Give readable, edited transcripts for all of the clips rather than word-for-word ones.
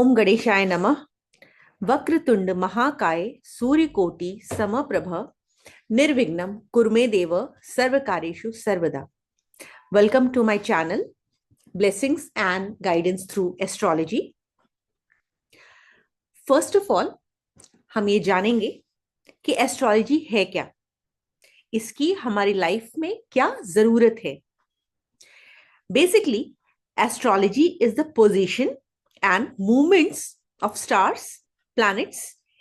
ओम गणेशाय नमः। वक्रतुंड महाकाय सूर्यकोटि समप्रभ निर्विघ्नं कुरु देव सर्वकार्येषु सर्वदा। Welcome to my channel, Blessings and Guidance through Astrology. First of all, हम ये जानेंगे कि एस्ट्रोलॉजी है क्या, इसकी हमारी लाइफ में क्या जरूरत है। Basically, astrology is the position and movements of stars, planets,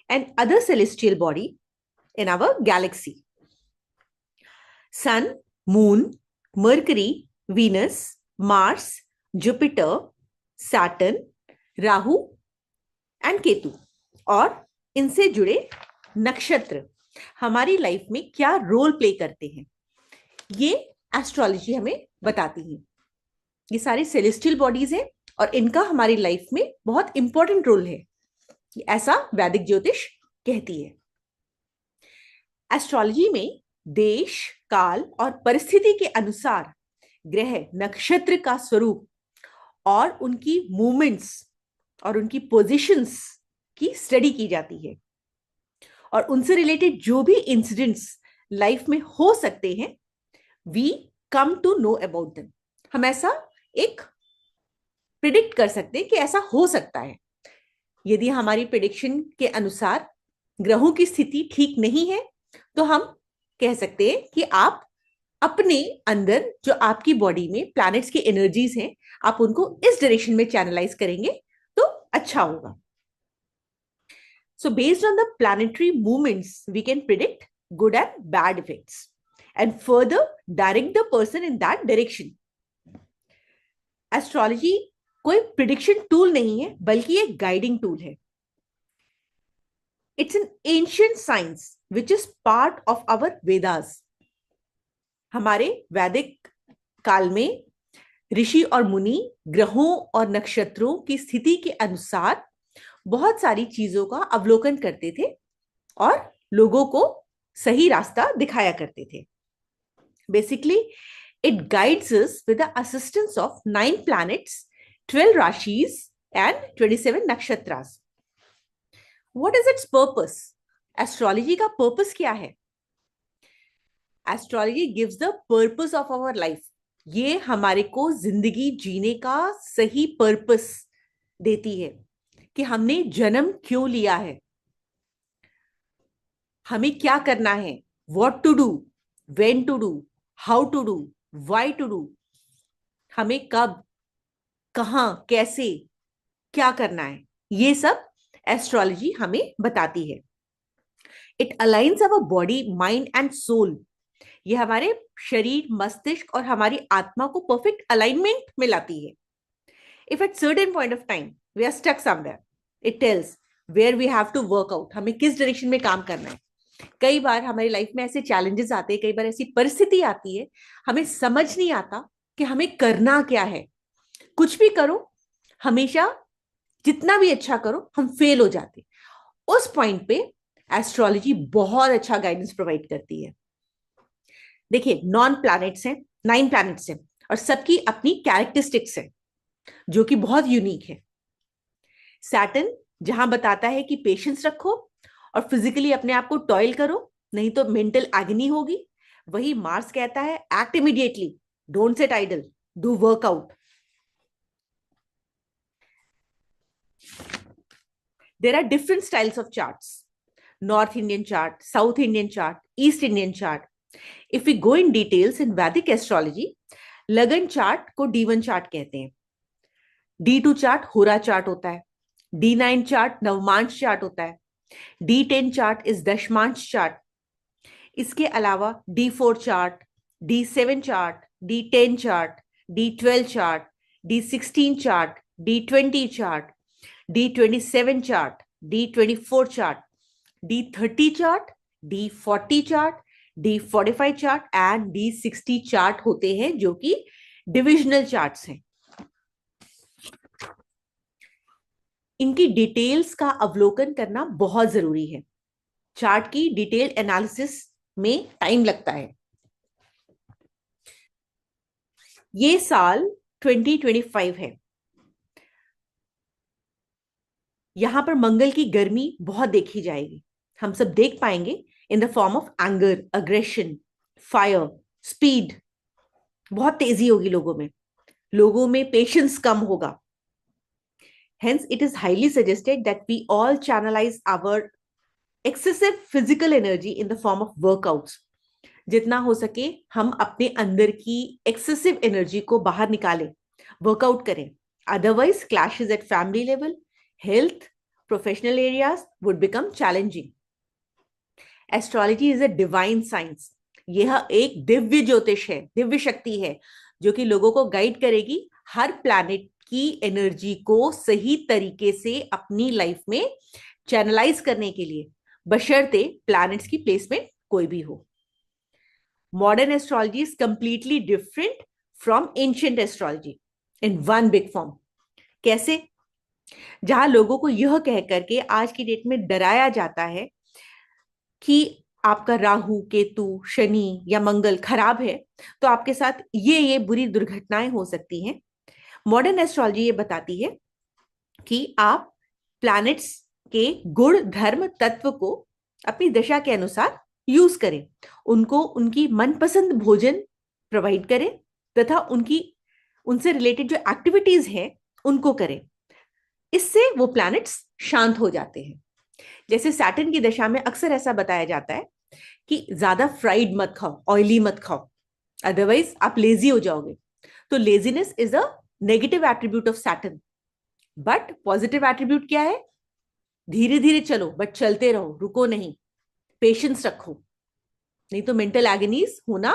and other celestial body in our galaxy. Sun, Moon, Mercury, Venus, Mars, Jupiter, Saturn, Rahu and Ketu और इनसे जुड़े नक्षत्र हमारी लाइफ में क्या रोल प्ले करते हैं, ये एस्ट्रोलॉजी हमें बताती है। ये सारे सेलेस्टियल बॉडीज हैं और इनका हमारी लाइफ में बहुत इंपॉर्टेंट रोल है, ऐसा वैदिक ज्योतिष कहती है। एस्ट्रोलॉजी में देश, काल और परिस्थिति के अनुसार ग्रह, नक्षत्र का स्वरूप और उनकी मूवमेंट्स और उनकी पोजीशंस की स्टडी की जाती है और उनसे रिलेटेड जो भी इंसिडेंट्स लाइफ में हो सकते हैं, we come to know about them. हम ऐसा एक प्रिडिक्ट कर सकते हैं कि ऐसा हो सकता है। यदि हमारी प्रिडिक्शन के अनुसार ग्रहों की स्थिति ठीक नहीं है तो हम कह सकते हैं कि आप अपने अंदर जो आपकी बॉडी में प्लैनेट्स की एनर्जीज हैं, आप उनको इस डायरेक्शन में चैनलाइज करेंगे तो अच्छा होगा। So based on the planetary movements, we can predict good and bad effects and further direct the person in that direction. Astrology कोई prediction tool नहीं है, बल्कि एक guiding tool है। It's an ancient science which is part of our Vedas. हमारे वैदिक काल में ऋषि और मुनि ग्रहों और नक्षत्रों की स्थिति के अनुसार बहुत सारी चीजों का अवलोकन करते थे और लोगों को सही रास्ता दिखाया करते थे। Basically it guides us with the assistance of 9 planets, 12 rashis and 27 nakshatras. What is its purpose? Astrology का पर्पस क्या है? Astrology gives the purpose of our life. ये हमारे को जिंदगी जीने का सही पर्पस देती है कि हमने जन्म क्यों लिया है, हमें क्या करना है, what to do, when to do, how to do, why to do, हमें कब, कहां, कैसे, क्या करना है, ये सब एस्ट्रोलॉजी हमें बताती है। It aligns our body, mind and soul. ये हमारे शरीर, मस्तिष्क और हमारी आत्मा को परफेक्ट अलाइनमेंट में लाती है। If at certain point of time we are stuck somewhere, it tells where we have to work out, हमें किस डायरेक्शन में काम करना है। कई बार हमारी लाइफ में ऐसे चैलेंजेस आते हैं, कई बार ऐसी परिस्थिति आती है, हमें समझ नहीं आता कि हमें करना क्या है। कुछ भी करो, हमेशा जितना भी अच्छा करो, हम फेल हो जाते। उस पॉइंट पे एस्ट्रोलॉजी बहुत अच्छा गाइडेंस प्रोवाइड करती है। देखिए, 9 प्लैनेट्स हैं, 9 प्लैनेट्स हैं और सबकी अपनी कैरेक्टरिस्टिक्स है जो कि बहुत यूनिक है। सैटर्न जहां बताता है कि पेशेंस रखो और फिजिकली अपने आप को टॉयल करो, नहीं तो मेंटल एग्नी होगी। वही मार्स कहता है act immediately, don't sit idle, do workout. There are different styles of charts, north Indian chart, south Indian chart, east Indian chart. If we go in details in Vedic astrology, लगन chart को D1 chart कहते हैं, D2 chart होरा chart होता है, D9 chart नवमांश chart होता है, D10 chart is दशमांश चार्ट। इसके अलावा D4 chart, D7 chart, D10 chart, D12 chart, D16 chart, D20 chart, D27 chart, D24 chart, D30 chart, D40 chart, D45 chart and D60 chart होते हैं, जो कि divisional charts हैं। इनकी details का अवलोकन करना बहुत जरूरी है। चार्ट की डिटेल एनालिसिस में टाइम लगता है। ये साल 2025 है। यहां पर मंगल की गर्मी बहुत देखी जाएगी, हम सब देख पाएंगे इन the form of anger, aggression, fire, speed. बहुत तेजी होगी लोगों में पेशेंस कम होगा। Hence, it is highly suggested that we all channelize our excessive physical energy in the form of workouts. जितना हो सके हम अपने अंदर की एक्सेसिव एनर्जी को बाहर निकालें, वर्कआउट करें। Otherwise clashes at family level, health, professional areas would become challenging. Astrology is a divine science. यह एक दिव्य ज्योतिष है, दिव्य शक्ति है, जो कि लोगों को गाइड करेगी हर प्लैनेट की एनर्जी को सही तरीके से अपनी लाइफ में चैनलाइज करने के लिए, बशर्ते प्लैनेट्स की प्लेसमेंट कोई भी हो। Modern astrology is completely different from ancient astrology in one big form. कैसे? जहां लोगों को यह कह करके आज की डेट में डराया जाता है कि आपका राहु, केतु, शनि या मंगल खराब है तो आपके साथ ये बुरी दुर्घटनाएं हो सकती हैं, मॉडर्न एस्ट्रोलॉजी ये बताती है कि आप प्लैनेट्स के गुण, धर्म, तत्व को अपनी दशा के अनुसार यूज करें, उनको उनकी मनपसंद भोजन प्रोवाइड करें तथा उनसे रिलेटेड जो एक्टिविटीज हैं उनको करें। इससे वो प्लैनेट्स शांत हो जाते हैं। जैसे सैटर्न की दशा में अक्सर ऐसा बताया जाता है कि ज्यादा फ्राइड मत खाओ, ऑयली मत खाओ, अदरवाइज आप लेजी हो जाओगे। तो laziness is a negative attribute of Saturn, but positive attribute क्या है? धीरे धीरे चलो, बट चलते रहो, रुको नहीं, पेशेंस रखो, नहीं तो मेंटल एगनीज होना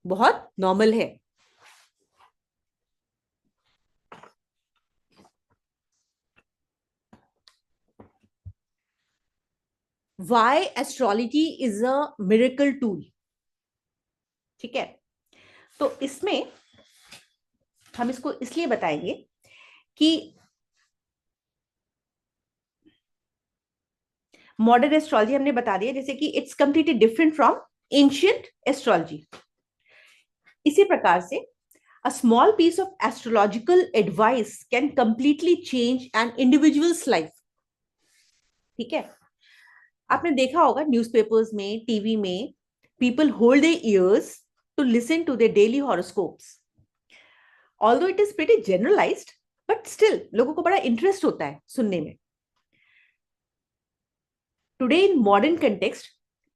बहुत नॉर्मल है। Why astrology is a miracle tool. ठीक है, तो इसमें हम इसको इसलिए बताएंगे कि मॉडर्न एस्ट्रोलॉजी हमने बता दिया जैसे कि it's completely different from ancient astrology. इसी प्रकार से a small piece of astrological advice can completely change an individual's life। ठीक है, आपने देखा होगा न्यूज़पेपर्स में, टीवी में, people hold their ears to listen to their daily horoscopes। Although it is pretty generalized, but still लोगों को बड़ा इंटरेस्ट होता है सुनने में। Today in modern context,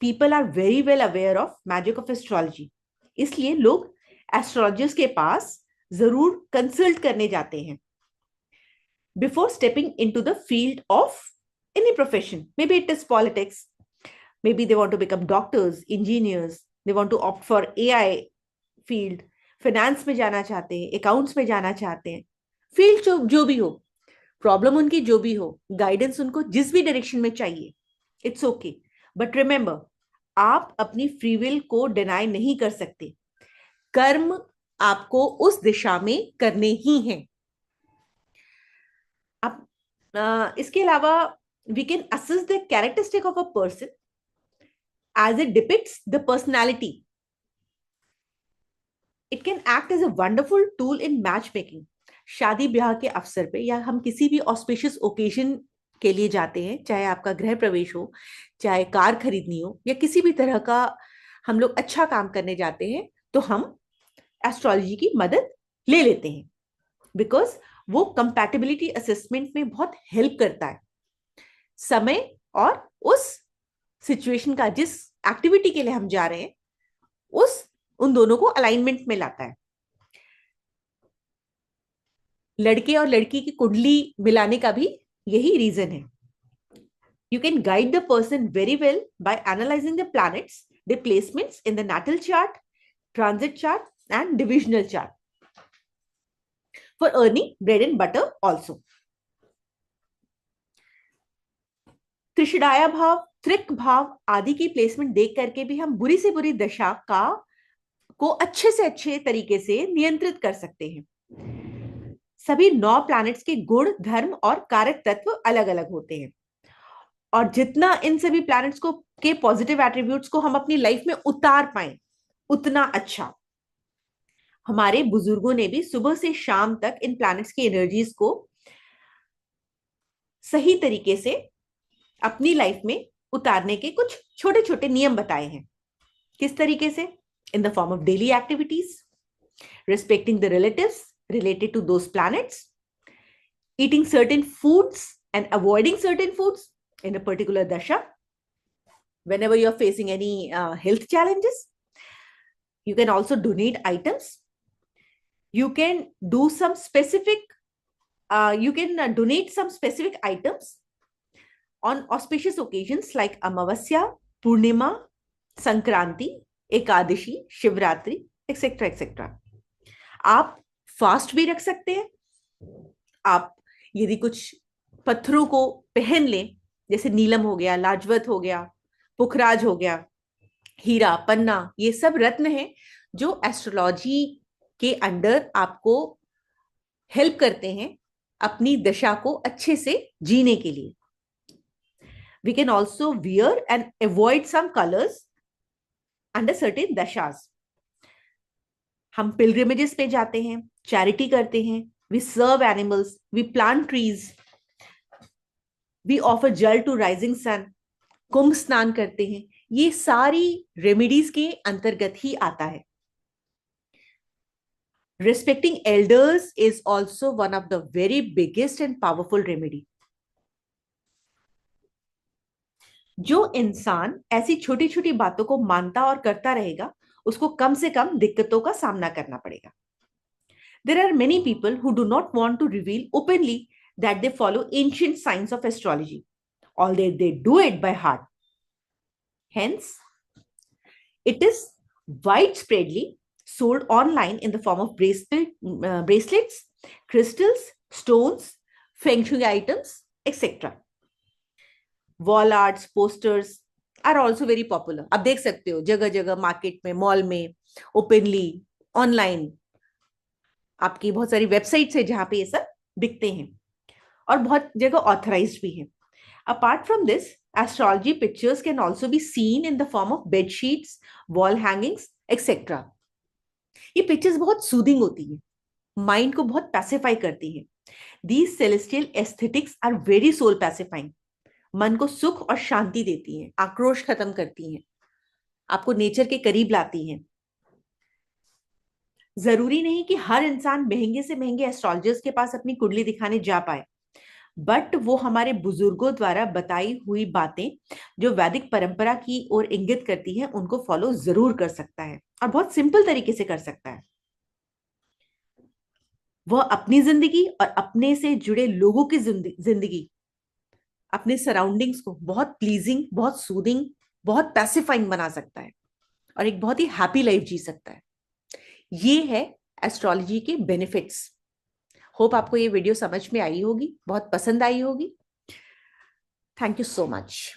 people are very well aware of magic of astrology। इसलिए लोग astrologers के पास जरूर कंसल्ट करने जाते हैं before stepping into the field of any profession। Maybe it is politics, maybe they want to become doctors, engineers, they want to opt for AI field, finance में जाना चाहते हैं, accounts में जाना चाहते हैं, फील्ड जो भी हो, प्रॉब्लम उनकी जो भी हो, गाइडेंस उनको जिस भी डायरेक्शन में चाहिए, इट्स ओके। बट रिमेंबर, आप अपनी फ्री विल को डिनाई नहीं कर सकते, कर्म आपको उस दिशा में करने ही हैं। अब इसके अलावा we can assess the characteristic of a person as it depicts the personality। It can act as a wonderful tool in matchmaking। शादी ब्याह के अवसर पे या हम किसी भी ऑस्पिशियस ओकेजन के लिए जाते हैं, चाहे आपका गृह प्रवेश हो, चाहे कार खरीदनी हो, या किसी भी तरह का हम लोग अच्छा काम करने जाते हैं, तो हम एस्ट्रोलॉजी की मदद ले लेते हैं, बिकॉज वो कंपैटिबिलिटी असेसमेंट में बहुत हेल्प करता है। समय और उस सिचुएशन का, जिस एक्टिविटी के लिए हम जा रहे हैं, उन दोनों को अलाइनमेंट में लाता है। लड़के और लड़की की कुंडली मिलाने का भी यही रीजन है। You can guide the person very well by analyzing the planets, their placements in the natal chart, transit chart, and divisional chart for earning bread and butter also। त्रिषिडाया भाव, त्रिक भाव आदि की प्लेसमेंट देख करके भी हम बुरी से बुरी दशा को अच्छे से अच्छे तरीके से नियंत्रित कर सकते हैं। सभी 9 प्लैनेट्स के गुण, धर्म और कारक तत्व अलग अलग होते हैं, और जितना इन सभी प्लैनेट्स को के पॉजिटिव एट्रीब्यूट्स को हम अपनी लाइफ में उतार पाए उतना अच्छा। हमारे बुजुर्गों ने भी सुबह से शाम तक इन प्लैनेट्स की एनर्जीज को सही तरीके से अपनी लाइफ में उतारने के कुछ छोटे छोटे नियम बताए हैं। किस तरीके से? इन the form of daily activities, respecting the relatives related to those planets, eating certain foods and avoiding certain foods in a particular dasha, whenever you're facing any health challenges. You can also donate items. You can do some specific, you can donate some specific items on auspicious occasions like Amavasya, Purnima, Sankranti, Ekadashi, Shivratri, etc. etc. आप fast भी रख सकते हैं। आप यदि कुछ पत्थरों को पहन लें, जैसे नीलम हो गया, लाजवत हो गया, पुखराज हो गया, हीरा, पन्ना, ये सब रत्न हैं जो एस्ट्रोलॉजी के अंडर आपको हेल्प करते हैं अपनी दशा को अच्छे से जीने के लिए। We can also wear and avoid some colours under certain दशास। हम पिलग्रिमेजेस पे जाते हैं, चैरिटी करते हैं, we serve animals, we plant trees, we offer जल टू राइजिंग सन, कुंभ स्नान करते हैं। ये सारी रेमेडीज के अंतर्गत ही आता है। Respecting elders is also one of the very biggest and powerful remedy. जो इंसान ऐसी छोटी छोटी बातों को मानता और करता रहेगा, उसको कम से कम दिक्कतों का सामना करना पड़ेगा। There are many people who do not want to reveal openly that they follow ancient science of astrology, although they do it by heart. Hence, it is widespreadly sold online in the form of bracelets, crystals, stones, feng shui items, etc. Wall arts, posters are also very popular. आप देख सकते हो जगह जगह, market में, mall में, openly, online, आपकी बहुत सारी वेबसाइट्स है जहां पे ये सब दिखते हैं और बहुत जगह ऑथराइज्ड भी है। Apart from this, astrology pictures can also be seen in the form of bedsheets, wall hangings, etcetera. ये पिक्चर्स बहुत सूदिंग होती है, माइंड को बहुत पैसिफाई करती है। These celestial aesthetics are very soul pacifying. मन को सुख और शांति देती हैं, आक्रोश खत्म करती हैं, आपको नेचर के करीब लाती हैं। जरूरी नहीं कि हर इंसान महंगे से महंगे एस्ट्रोलॉजर्स के पास अपनी कुंडली दिखाने जा पाए, बट वो हमारे बुजुर्गों द्वारा बताई हुई बातें जो वैदिक परंपरा की ओर इंगित करती हैं, उनको फॉलो जरूर कर सकता है और बहुत सिंपल तरीके से कर सकता है। वह अपनी जिंदगी और अपने से जुड़े लोगों की जिंदगी, अपने सराउंडिंग्स को बहुत प्लीजिंग, बहुत सूदिंग, बहुत पैसिफाइंग बना सकता है और एक बहुत ही हैप्पी लाइफ जी सकता है। ये है एस्ट्रोलॉजी के बेनिफिट्स। होप आपको ये वीडियो समझ में आई होगी, बहुत पसंद आई होगी। Thank you so much.